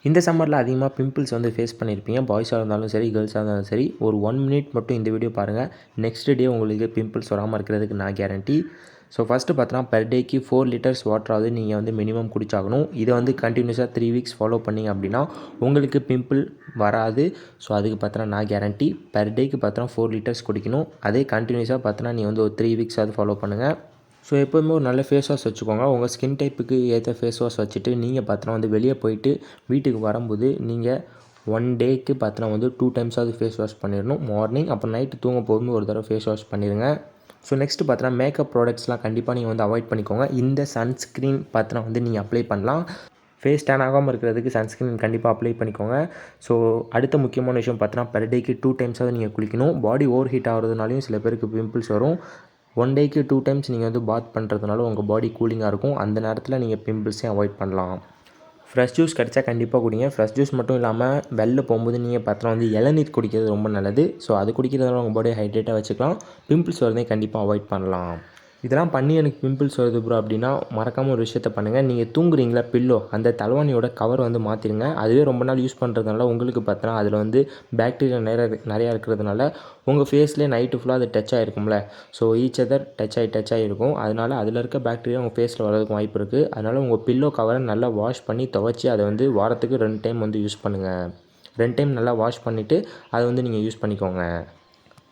இந்த சம்மரில் அதிகமாக பிம்பிள்ஸ் வந்து ஃபேஸ் பண்ணியிருப்பீங்க. பாய்ஸாக இருந்தாலும் சரி, கேர்ள்ஸாக இருந்தாலும் சரி. ஒரு 1 மினிட் மட்டும் இந்த வீடியோ பாருங்கள். நெக்ஸ்ட் டே உங்களுக்கு பிம்பிள்ஸ் வராமல் இருக்கிறதுக்கு நான் கேரண்டி. ஸோ ஃபஸ்ட்டு பார்த்தோன்னா பெர் டேக்கு 4 லிட்டர்ஸ் வாட்டராவது நீங்கள் வந்து மினிமம் குடிச்சாகணும். இதை வந்து கண்டினியூஸாக 3 வீக்ஸ் ஃபாலோ பண்ணிங்க அப்படின்னா உங்களுக்கு பிம்பிள் வராது. ஸோ அதுக்கு பார்த்தோன்னா நான் கேரண்டி. பெர் டேக்கு பார்த்தோன்னா 4 லிட்டர்ஸ் குடிக்கணும். அதே கண்டினியூஸாக பார்த்தோன்னா நீங்கள் வந்து ஒரு 3 வீக்ஸாவது ஃபாலோ பண்ணுங்கள். ஸோ எப்போதுமே ஒரு நல்ல ஃபேஸ் வாஷ் வச்சுக்கோங்க. உங்கள் ஸ்கின் டைப்புக்கு ஏற்ற ஃபேஸ் வாஷ் வச்சுட்டு நீங்கள் பார்த்தோன்னா வந்து வெளியே போயிட்டு வீட்டுக்கு வரும்போது நீங்கள் 1 டேக்கு பார்த்தோன்னா வந்து 2 டைம்ஸாவது ஃபேஸ் வாஷ் பண்ணிடணும். மார்னிங் அப்புறம் நைட்டு தூங்க போகும்போது ஒரு தடவை ஃபேஸ் வாஷ் பண்ணிடுங்க. ஸோ நெக்ஸ்ட்டு பார்த்தோன்னா மேக்கப் ப்ராடக்ட்ஸ்லாம் கண்டிப்பாக நீங்கள் வந்து அவாய்ட் பண்ணிக்கோங்க. இந்த சன்ஸ்க்ரீன் பார்த்தோன்னா வந்து நீங்கள் அப்ளை பண்ணலாம். ஃபேஸ் டேன் ஆகாமல் இருக்கிறதுக்கு சன்ஸ்க்ரீன் கண்டிப்பாக அப்ளை பண்ணிக்கோங்க. ஸோ அடுத்த முக்கியமான விஷயம் பார்த்தோன்னா பெர் டேக்கு 2 டைம்ஸாவது நீங்கள் குளிக்கணும். பாடி ஓவர் ஹீட் ஆகிறதுனாலையும் சில பேருக்கு பிம்பிள்ஸ் வரும். 1 டேக்கு 2 டைம்ஸ் நீங்கள் வந்து பாத் பண்ணுறதுனால உங்கள் பாடி கூலிங்காக இருக்கும். அந்த நேரத்தில் நீங்கள் பிம்பிள்ஸையும் அவாய்ட் பண்ணலாம். ஃப்ரெஷ் ஜூஸ் கிடச்சா கண்டிப்பாக குடிங்க. ஃப்ரெஷ் ஜூஸ் மட்டும் இல்லாமல் வெளில போகும்போது நீங்கள் பார்த்தோன்னா வந்து இளநீர் குடிக்கிறது ரொம்ப நல்லது. ஸோ அது குடிக்கிறதுனால உங்கள் பாடியை ஹைட்ரேட்டாக வச்சுக்கலாம். பிம்பிள்ஸ் வரதையும் கண்டிப்பாக அவாய்ட் பண்ணலாம். இதெல்லாம் பண்ணி எனக்கு பிம்பிள்ஸ் வருது ப்ரோ அப்படின்னா மறக்காமல் ஒரு விஷயத்த பண்ணுங்கள். நீங்கள் தூங்குறீங்களா பில்லோ அந்த தலைவாணியோட கவர் வந்து மாற்றிடுங்க. அதுவே ரொம்ப நாள் யூஸ் பண்ணுறதுனால உங்களுக்கு பார்த்தோன்னா அதில் வந்து பாக்டீரியா நிறையா இருக்கிறதுனால உங்கள் ஃபேஸ்லேயே நைட்டு ஃபுல்லாக அது டச் ஆகிருக்கும்ல. ஸோ ஈச் அதர் டச் ஆகி இருக்கும். அதனால் அதில் இருக்க பாக்டீரியா உங்கள் ஃபேஸில் வரதுக்கு வாய்ப்பு இருக்குது. அதனால் உங்கள் பில்லோ கவரை நல்லா வாஷ் பண்ணி துவைச்சி அதை வந்து வாரத்துக்கு 2 டைம் வந்து யூஸ் பண்ணுங்கள். 2 டைம் நல்லா வாஷ் பண்ணிவிட்டு அதை வந்து நீங்கள் யூஸ் பண்ணிக்கோங்க.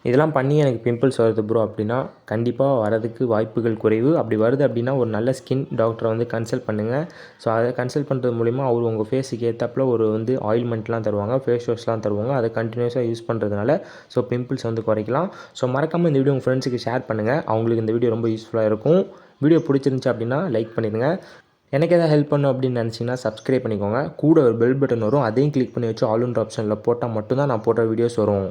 இதெல்லாம் பண்ணி எனக்கு பிம்பிள்ஸ் வருது ப்ரோ அப்படின்னா கண்டிப்பாக வரதுக்கு வாய்ப்புகள் குறைவு. அப்படி வருது அப்படின்னா ஒரு நல்ல ஸ்கின் டாக்டரை வந்து கன்சல்ட் பண்ணுங்கள். ஸோ அதை கன்சல்ட் பண்ணுறது மூலிமா அவர் உங்கள் ஃபேஸுக்கு ஏற்றாப்புல ஒரு வந்து ஆயில்மெண்ட்லாம் தருவாங்க, ஃபேஸ் வாஷ்லாம் தருவாங்க. அதை கண்டினியூஸாக யூஸ் பண்ணுறதுனால ஸோ பிம்பிள்ஸ் வந்து குறைக்கலாம். ஸோ மறக்காமல் இந்த வீடியோ உங்கள் ஃப்ரெண்ட்ஸுக்கு ஷேர் பண்ணுங்கள். அவங்களுக்கு இந்த வீடியோ ரொம்ப யூஸ்ஃபுல்லாக இருக்கும். வீடியோ பிடிச்சிருந்துச்சி அப்படின்னா லைக் பண்ணிடுங்க. எனக்கு எதாவது ஹெல்ப் பண்ணும் அப்படின்னு நினச்சிங்கன்னா சப்ஸ்கிரைப் பண்ணிக்கோங்க. கூட ஒரு பெல் பட்டன் வரும். அதையும் கிளிக் பண்ணி வச்சு ஆல் இன் ஆப்ஷனில் போட்டால் மட்டும்தான் நான் போட்ட வீடியோஸ் வரும்.